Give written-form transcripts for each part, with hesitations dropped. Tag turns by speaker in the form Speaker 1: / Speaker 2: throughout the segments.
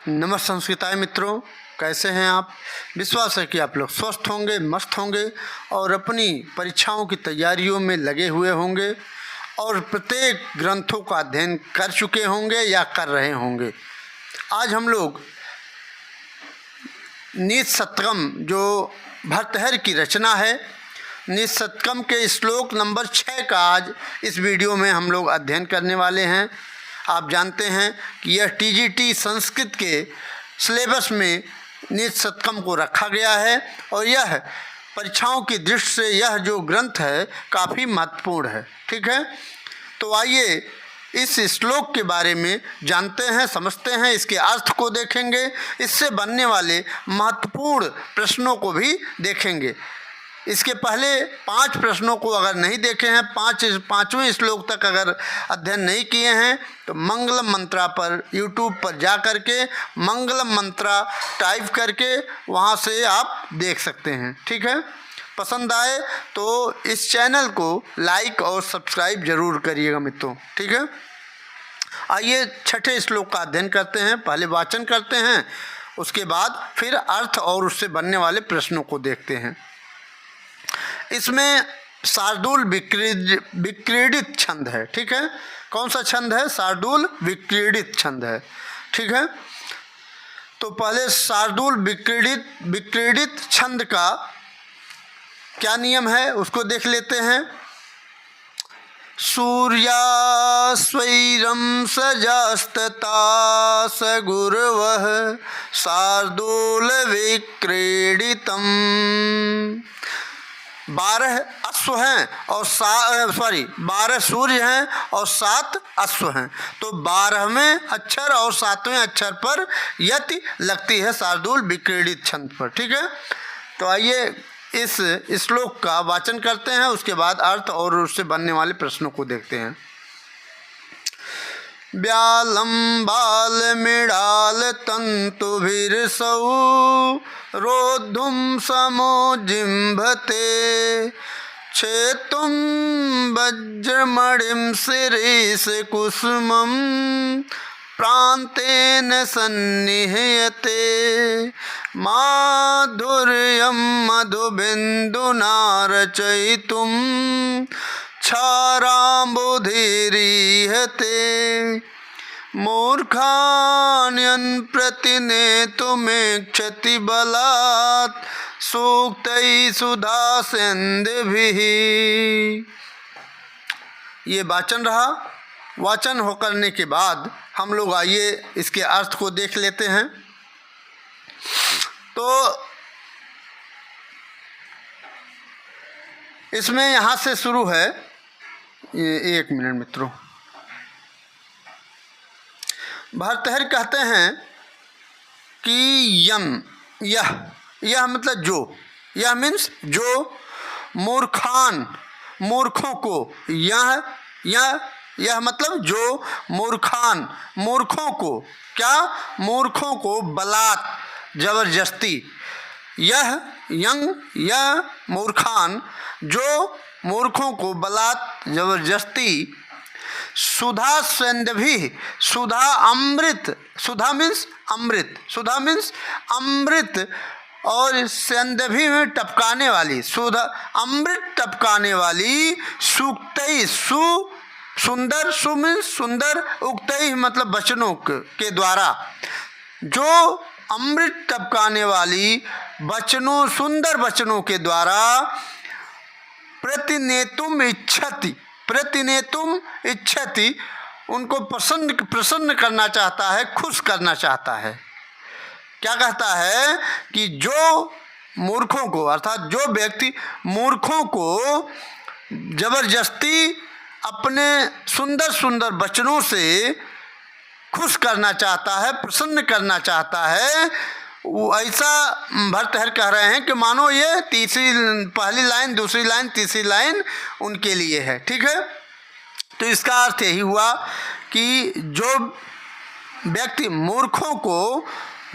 Speaker 1: नमस्कार संस्कृताय मित्रों, कैसे हैं आप। विश्वास है कि आप लोग स्वस्थ होंगे, मस्त होंगे और अपनी परीक्षाओं की तैयारियों में लगे हुए होंगे और प्रत्येक ग्रंथों का अध्ययन कर चुके होंगे या कर रहे होंगे। आज हम लोग नीति शतकम जो भर्तृहरि की रचना है, नीति शतकम के श्लोक नंबर 6 का आज इस वीडियो में हम लोग अध्ययन करने वाले हैं। आप जानते हैं कि यह टीजीटी संस्कृत के सिलेबस में नीति शतकम को रखा गया है और यह परीक्षाओं की दृष्टि से यह जो ग्रंथ है काफ़ी महत्वपूर्ण है। ठीक है, तो आइए इस श्लोक के बारे में जानते हैं, समझते हैं, इसके अर्थ को देखेंगे, इससे बनने वाले महत्वपूर्ण प्रश्नों को भी देखेंगे। इसके पहले 5 प्रश्नों को अगर नहीं देखे हैं, पाँचवें श्लोक तक अगर अध्ययन नहीं किए हैं तो मंगलम मंत्रा पर यूट्यूब पर जा कर के मंगलम मंत्रा टाइप करके वहाँ से आप देख सकते हैं। ठीक है, पसंद आए तो इस चैनल को लाइक और सब्सक्राइब जरूर करिएगा मित्रों। ठीक है, आइए 6ठे श्लोक का अध्ययन करते हैं। पहले वाचन करते हैं, उसके बाद फिर अर्थ और उससे बनने वाले प्रश्नों को देखते हैं। इसमें शार्दूल विक्रीडित छंद है। ठीक है, कौन सा छंद है? शार्दूल विक्रीडित छंद है। ठीक है, तो पहले शार्दूल विक्रीडित छंद का क्या नियम है उसको देख लेते हैं। सूर्यास्वैरं सजास्तता सगुर्वः शार्दूल विक्रीडितम्। 12 अश्व हैं और 12 सूर्य हैं और 7 अश्व हैं, तो 12वें अक्षर और 7वें अक्षर पर यति लगती है शार्दूल विक्रीडित छंद पर। ठीक है, तो आइए इस श्लोक का वाचन करते हैं, उसके बाद अर्थ और उससे बनने वाले प्रश्नों को देखते हैं। व्यालं बालमिडाल तन्तुभिर्सौ रोद्धुं समो जिम्भते छेतुं वज्रमणिं शिरीषकुसुमं प्रान्तेन सन्निह्यते माधुर्यं मधुबिन्दुना रचयितुं क्षाराम्बुधिरीहते मूर्खान्यन् प्रतिनेतुमिच्छति बलात् सूक्तैः सुधासेन्द्भिः। ये वाचन रहा। वाचन हो करने के बाद हम लोग आइए इसके अर्थ को देख लेते हैं। तो इसमें यहाँ से शुरू है, एक मिनट मित्रों। भर्तृहरि कहते हैं कि यह मतलब जो, यह मीन्स जो मूर्खों को, यह मतलब जो मूर्खों को क्या, मूर्खों को बलात् जबरदस्ती, यह मूर्खान जो मूर्खों को बलात् जबरदस्ती सुधा सेंदभी, सुधा अमृत, सुधा मीन्स अमृत और सेंदभी में टपकाने वाली, सुधा अमृत टपकाने वाली सूक्तई सुंदर, सु मीन्स सुंदर, उक्तई मतलब वचनों के द्वारा, जो अमृत टपकाने वाली वचनों, सुंदर वचनों के द्वारा प्रतिनेतुम इच्छति, उनको प्रसन्न करना चाहता है, खुश करना चाहता है। क्या कहता है कि जो मूर्खों को, अर्थात जो व्यक्ति मूर्खों को जबरदस्ती अपने सुंदर वचनों से खुश करना चाहता है, प्रसन्न करना चाहता है, वो ऐसा भर्तृहरि कह रहे हैं कि मानो ये पहली लाइन, दूसरी लाइन, तीसरी लाइन उनके लिए है। ठीक है, तो इसका अर्थ यही हुआ कि जो व्यक्ति मूर्खों को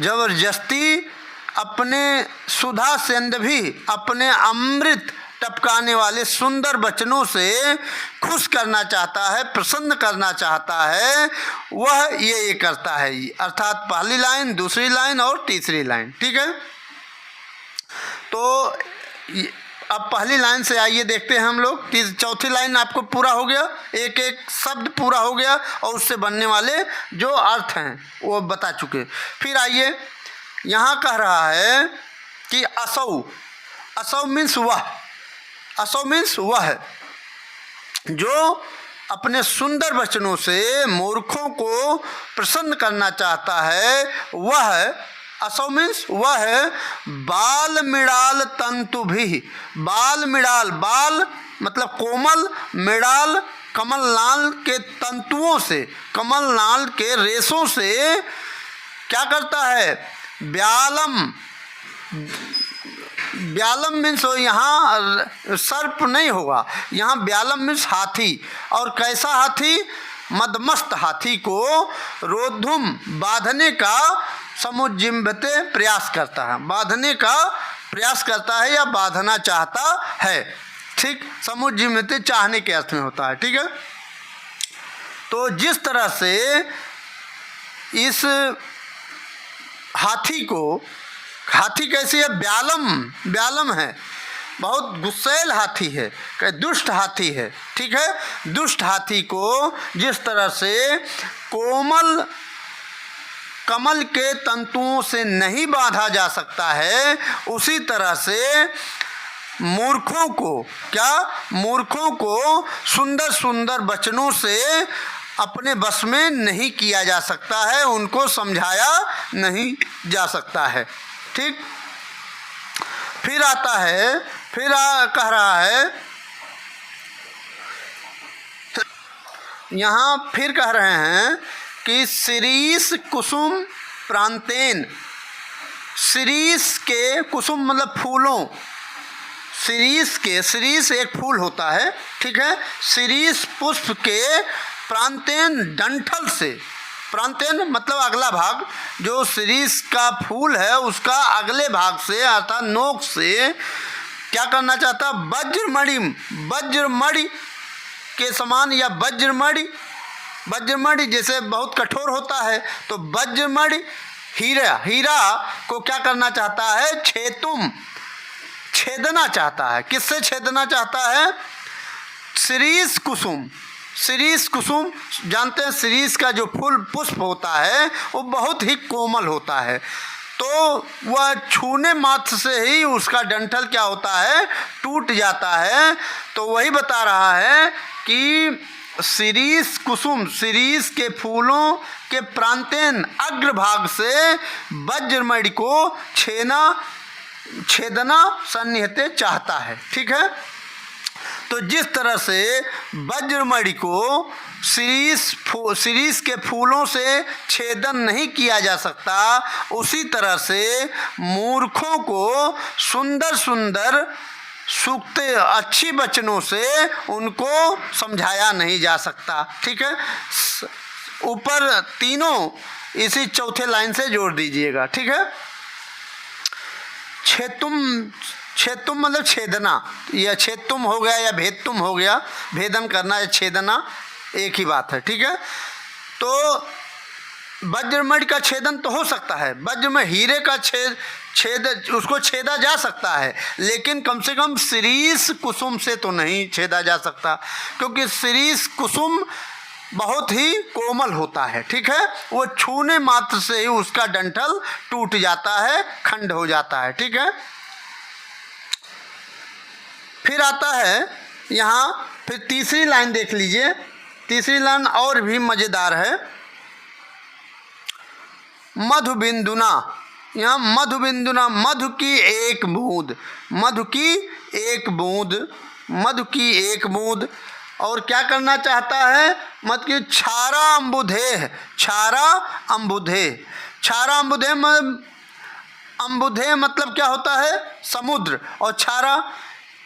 Speaker 1: जबरदस्ती अपने सुधा सेंदभी, अपने अमृत टपकाने वाले सुंदर वचनों से खुश करना चाहता है, प्रसन्न करना चाहता है, वह ये करता है। अर्थात पहली लाइन, दूसरी लाइन और तीसरी लाइन। ठीक है, तो अब पहली लाइन से आइए देखते हैं हम लोग। चौथी लाइन आपको पूरा हो गया, एक एक शब्द पूरा हो गया और उससे बनने वाले जो अर्थ हैं वो बता चुके। फिर आइए, यहाँ कह रहा है कि असौ, असौ मीन्स वह, असौ मीन्स वह जो अपने सुंदर वचनों से मूर्खों को प्रसन्न करना चाहता है, वह असौ मीन्स वह है बाल मृणाल तंतु भी। बाल मृणाल, बाल मतलब कोमल, मृणाल कमलनाल के तंतुओं से, कमलनाल के रेशों से क्या करता है, व्यालम, व्यालम मीन्स यहाँ सर्प नहीं होगा, यहाँ व्यालम मीन्स हाथी। और कैसा हाथी, मदमस्त हाथी को रोद्धुम बांधने का समुज्जिम्बते प्रयास करता है, बांधने का प्रयास करता है या बांधना चाहता है। ठीक, समुज्जिम्बते चाहने के अर्थ में होता है। ठीक है, तो जिस तरह से इस हाथी को, हाथी कैसी है, व्यालम, व्यालम है, बहुत गुस्सैल हाथी है, दुष्ट हाथी है। ठीक है, दुष्ट हाथी को जिस तरह से कोमल कमल के तंतुओं से नहीं बांधा जा सकता है, उसी तरह से मूर्खों को, क्या, मूर्खों को सुंदर सुंदर वचनों से अपने बस में नहीं किया जा सकता है, उनको समझाया नहीं जा सकता है। ठीक, फिर आता है, फिर कह रहा है यहाँ, फिर कह रहे हैं कि शिरीष कुसुम प्रांतेन, शिरीष के, कुसुम मतलब फूलों, शिरीष के, शिरीष एक फूल होता है। ठीक है, शिरीष पुष्प के प्रांतेन डंठल से, प्रांतेन मतलब अगला भाग, जो शिरीष का फूल है उसका अगले भाग से अर्थात नोक से क्या करना चाहता, वज्रमणि, वज्रमणि के समान या वज्रमणि, वज्रमणि जैसे बहुत कठोर होता है, तो वज्रमणि हीरा, हीरा को क्या करना चाहता है, छेतुम, छेदना चाहता है। किससे छेदना चाहता है, शिरीष कुसुम, शिरीष कुसुम जानते हैं, शिरीष का जो फूल पुष्प होता है वो बहुत ही कोमल होता है, तो वह छूने मात्र से ही उसका डंठल क्या होता है, टूट जाता है। तो वही बता रहा है कि शिरीष कुसुम, शिरीष के फूलों के प्रांतेन अग्रभाग से वज्रमणि को छेदना सन्निहते चाहता है। ठीक है, तो जिस तरह से वज्रमणि को शिरीष के फूलों से छेदन नहीं किया जा सकता, उसी तरह से मूर्खों को सुंदर सुंदर सूक्ते अच्छी वचनों से उनको समझाया नहीं जा सकता। ठीक है, ऊपर तीनों इसी चौथे लाइन से जोड़ दीजिएगा। ठीक है, छेतुम, छेतुम मतलब छेदना, या छेतुम हो गया या भेदतुम हो गया, भेदन करना या छेदना एक ही बात है। ठीक है, तो वज्रमणि का छेदन तो हो सकता है, वज्र में हीरे का छेद उसको छेदा जा सकता है, लेकिन कम से कम शिरीष कुसुम से तो नहीं छेदा जा सकता, क्योंकि शिरीष कुसुम बहुत ही कोमल होता है। ठीक है, वो छूने मात्र से ही उसका डंठल टूट जाता है, खंड हो जाता है। ठीक है, फिर आता है यहाँ, फिर तीसरी लाइन देख लीजिए, तीसरी लाइन और भी मज़ेदार है। मधु बिंदुना, यहाँ मधु बिंदुना, मधु की एक बूंद, मधु की एक बूंद, मधु की एक बूंद, और क्या करना चाहता है, मत की छारा अम्बुधे, छारा अम्बुधे, छारा अम्बुधे अम्बुधे मतलब क्या होता है, समुद्र, और छारा,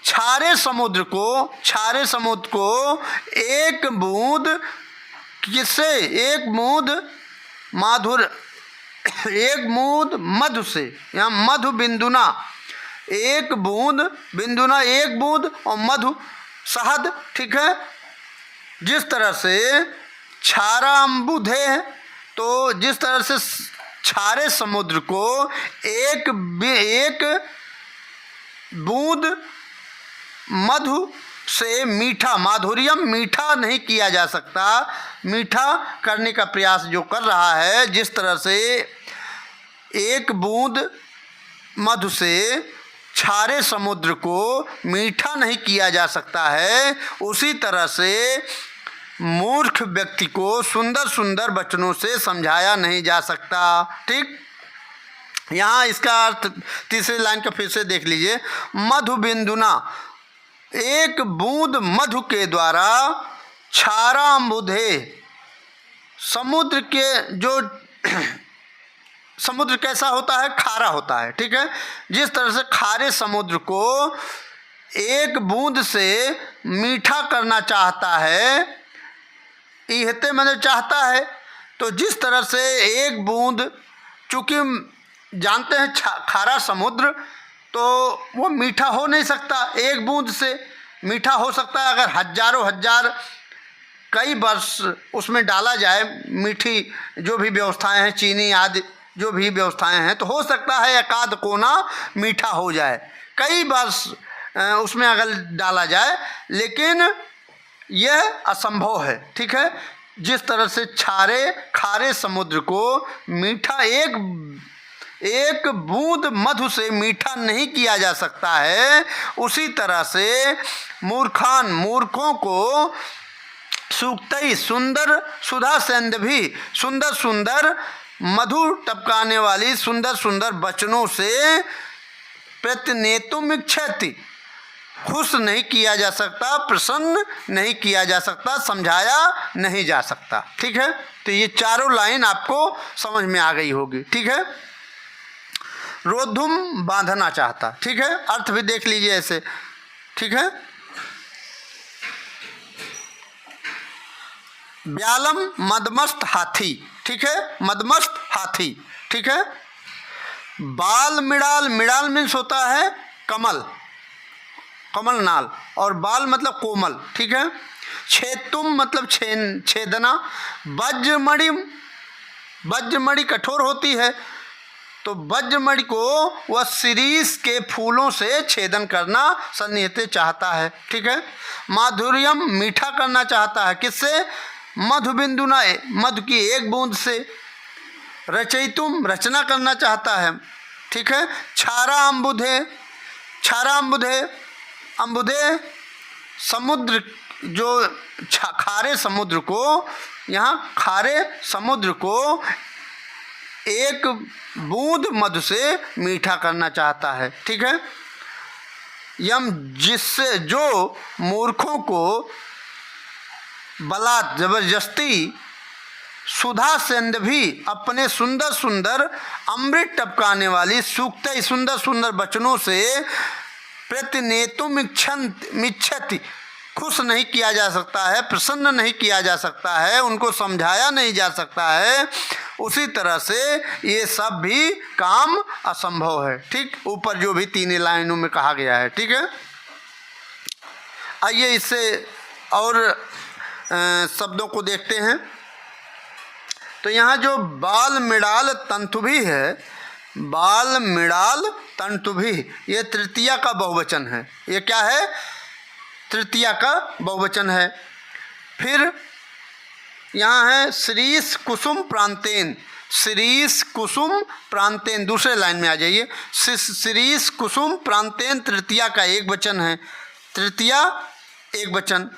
Speaker 1: छारे समुद्र को, छारे समुद्र को एक बूंद, किससे, एक बूंद माधुर, एक बूंद मधु से, यहाँ मधु बिंदुना, एक बूंद, बिंदुना एक बूंद, और मधु शहद, ठीक है। जिस तरह से क्षारा अम्बुधे है, तो जिस तरह से क्षारे समुद्र को एक बूंद मधु से मीठा, माधुर्यम मीठा नहीं किया जा सकता, मीठा करने का प्रयास जो कर रहा है, जिस तरह से एक बूंद मधु से क्षारे समुद्र को मीठा नहीं किया जा सकता है, उसी तरह से मूर्ख व्यक्ति को सुंदर सुंदर वचनों से समझाया नहीं जा सकता। ठीक, यहाँ इसका अर्थ तीसरी लाइन का फिर से देख लीजिए। मधु बिंदुना, एक बूंद मधु के द्वारा क्षाराम्बुधे, समुद्र के जो समुद्र कैसा होता है, खारा होता है, ठीक है। जिस तरह से खारे समुद्र को एक बूंद से मीठा करना चाहता है, इहते मैंने चाहता है, तो जिस तरह से एक बूंद, चूँकि जानते हैं खारा समुद्र तो वो मीठा हो नहीं सकता, एक बूंद से मीठा हो सकता है अगर हजारों हजार कई वर्ष उसमें डाला जाए, मीठी जो भी व्यवस्थाएं हैं, चीनी आदि जो भी व्यवस्थाएं हैं, तो हो सकता है एकाध कोना मीठा हो जाए, कई वर्ष उसमें अगर डाला जाए, लेकिन यह असंभव है, ठीक है। जिस तरह से खारे समुद्र को मीठा एक बूंद मधु से मीठा नहीं किया जा सकता है, उसी तरह से मूर्खों को सूक्तई, सुंदर सुधा सेंधभी, सुंदर सुंदर मधु टपकाने वाली सुंदर सुंदर वचनों से प्रतिनेतुम इच्छति, खुश नहीं किया जा सकता, प्रसन्न नहीं किया जा सकता, समझाया नहीं जा सकता, ठीक है। तो ये चारों लाइन आपको समझ में आ गई होगी, ठीक है। रोधुम बांधना चाहता, ठीक है, अर्थ भी देख लीजिए ऐसे, ठीक है। व्यालम मदमस्त हाथी, ठीक है, मदमस्त हाथी, ठीक है। बाल मिड़ाल, मिड़ाल मीन्स होता है कमल, कमल नाल, और बाल मतलब कोमल, ठीक है। छेदुम मतलब छेदना। वज्रमणि, वज्रमणि कठोर होती है, तो वज्रमणि को वह शिरीष के फूलों से छेदन करना सन्निहित चाहता है, ठीक है। माधुर्यम मीठा करना चाहता है, किससे, मधुबिंदुना, मधु की एक बूंद से। रचयितुम रचना करना चाहता है, ठीक है। क्षारा अम्बुधे, क्षारा अम्बुधे, अम्बुधे समुद्र, जो खारे समुद्र को, यहाँ खारे समुद्र को एक बूंद मधु से मीठा करना चाहता है, ठीक है। यम, जिससे, जो मूर्खों को बलात्, जबरदस्ती, सुधा सेंधभी, अपने सुंदर सुंदर अमृत टपकाने वाली सूक्त सुंदर सुंदर वचनों से प्रतिनेतुम इच्छति, खुश नहीं किया जा सकता है, प्रसन्न नहीं किया जा सकता है, उनको समझाया नहीं जा सकता है, उसी तरह से ये सब भी काम असंभव है, ठीक। ऊपर जो भी तीन लाइनों में कहा गया है, ठीक है। आइए इससे और शब्दों को देखते हैं। तो यहाँ जो बाल मिड़ाल तंतुभी है, बाल मिड़ाल तंतुभी, ये तृतीया का बहुवचन है, ये क्या है, तृतीया का बहुवचन है। फिर यहाँ है श्रीष कुसुम प्रांतेन, श्रीष कुसुम प्रांतेन, दूसरे लाइन में आ जाइए। श्रीष कुसुम प्रांतेन तृतीया का एक वचन है, तृतीया एक वचन।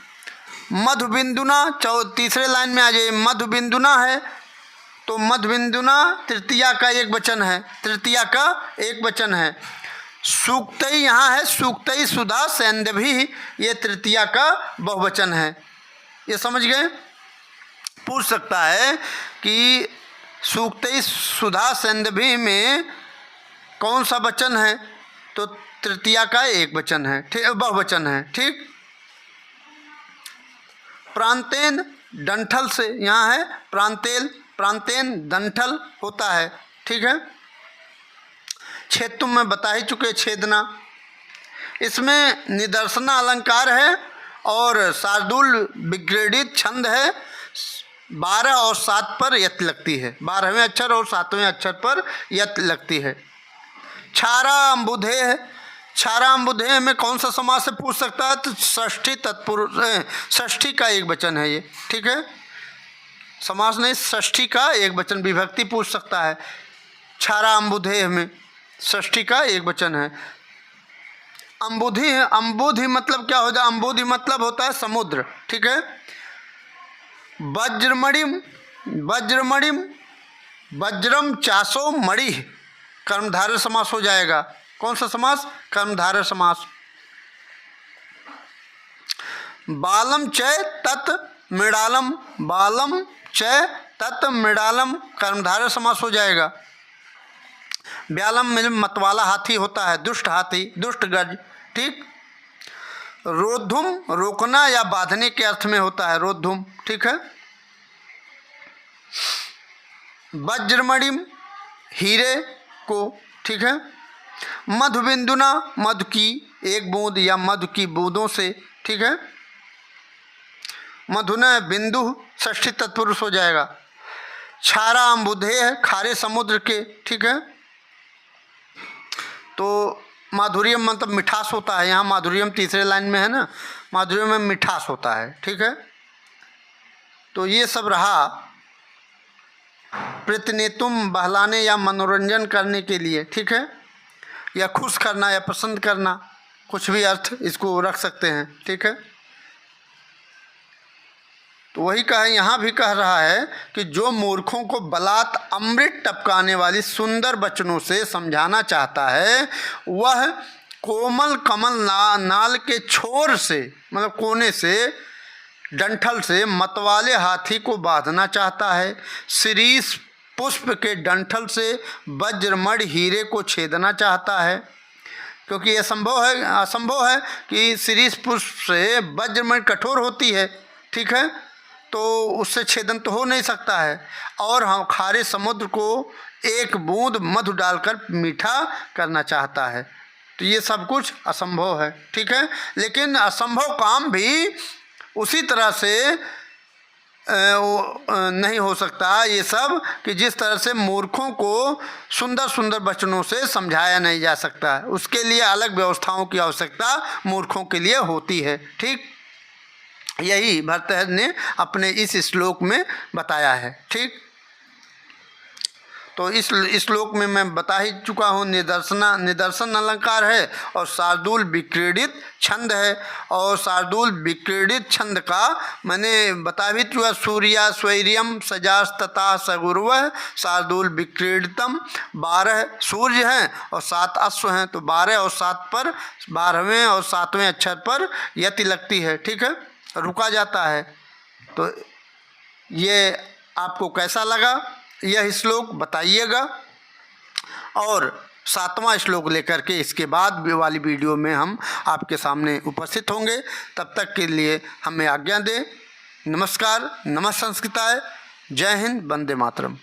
Speaker 1: मधुबिंदुना, तीसरे लाइन में आ जाइए, मधुबिंदुना है, तो मधुबिंदुना तृतीया का एक वचन है, तृतीया का एक वचन है। सूक्तई यहाँ है, सूक्तई सुधा सेंधभी, ये तृतीया का बहुवचन है, ये समझ गए। पूछ सकता है कि सूक्तई सुधा सेंधभी में कौन सा वचन है, तो तृतीया का एक वचन है, ठीक, बहुवचन है, ठीक। प्रांतेन, डंठल से, यहाँ है प्रांतेन, डंठल होता है, ठीक है। छेदतुम में बता ही चुके, छेदना। इसमें निदर्शना अलंकार है और शार्दूल विक्रीडित छंद है। 12 और 7 पर यत लगती है, 12वें अक्षर और 7वें अक्षर पर यत लगती है। छारा अम्बुधे है। छारा अम्बुधे में कौन सा समास से पूछ सकता है? तो षष्ठी तत्पुरुष, षष्ठी का एक वचन है ये, ठीक है। समास नहीं, षष्ठी का एक वचन, विभक्ति पूछ सकता है। छारा अम्बुधे में षष्ठी का एक वचन है। अम्बुधि, अम्बुधि मतलब क्या होता है? अम्बुधि मतलब होता है समुद्र, ठीक है। वज्रमणिम, वज्रमणिम, वज्रम चासो मणि, कर्मधारय समास हो जाएगा। कौन सा समास? कर्मधारय समास। बालम च तत् मृणालम, बालम च तत् मृणालम, कर्मधारय समास हो जाएगा। व्यालम में मतवाला हाथी होता है, दुष्ट हाथी, दुष्ट गज, ठीक। रोद्धुम रोकना या बांधने के अर्थ में होता है, रोद्धुम, ठीक है। वज्रमणिम हीरे को, ठीक है। मधुबिंदुना मधु की एक बूंद या मधु की बूंदों से, ठीक है। मधुना बिंदु षष्ठी तत्पुरुष हो जाएगा। छारा अम्बुधे है, खारे समुद्र के, ठीक है। तो माधुर्यम मतलब मिठास होता है, यहाँ माधुर्यम तीसरे लाइन में है ना, माधुर्यम में मिठास होता है, ठीक है। तो ये सब रहा प्रतिनेतुम, बहलाने या मनोरंजन करने के लिए, ठीक है, या खुश करना या पसंद करना, कुछ भी अर्थ इसको रख सकते हैं, ठीक है। तो वही कहा, यहाँ भी कह रहा है कि जो मूर्खों को बलात् अमृत टपकाने वाली सुंदर वचनों से समझाना चाहता है, वह कोमल कमल नाल के छोर से, मतलब कोने से, डंठल से मतवाले हाथी को बांधना चाहता है। शिरीष पुष्प के डंठल से वज्रमणि हीरे को छेदना चाहता है, क्योंकि यह असंभव है कि शिरीष पुष्प से वज्रमणि कठोर होती है, ठीक है, तो उससे छेदन तो हो नहीं सकता है। और हम खारे समुद्र को एक बूंद मधु डालकर मीठा करना चाहता है। तो ये सब कुछ असंभव है, ठीक है। लेकिन असंभव काम भी उसी तरह से नहीं हो सकता ये सब, कि जिस तरह से मूर्खों को सुंदर सुंदर वचनों से समझाया नहीं जा सकता है। उसके लिए अलग व्यवस्थाओं की आवश्यकता मूर्खों के लिए होती है, ठीक। यही भर्तृहरि ने अपने इस श्लोक में बताया है, ठीक। तो इस श्लोक में मैं बता ही चुका हूँ, निदर्शन अलंकार है और शार्दूल विक्रीडित छंद है। और शार्दूल विक्रीडित छंद का मैंने बता भी चुका, सूर्या स्वैर्यम सजास्तता सगुर्वः शार्दूल विक्रीडितम। 12 सूर्य हैं और 7 अश्व हैं, तो 12 और 7 पर, 12वें और 7वें अक्षर पर यति लगती है, ठीक है, रुका जाता है। तो ये आपको कैसा लगा यह श्लोक बताइएगा, और 7वां श्लोक लेकर के इसके बाद वाली वीडियो में हम आपके सामने उपस्थित होंगे। तब तक के लिए हमें आज्ञा दें। नमस्कार, नमः संस्कृताय, जय हिंद, वंदे मातरम।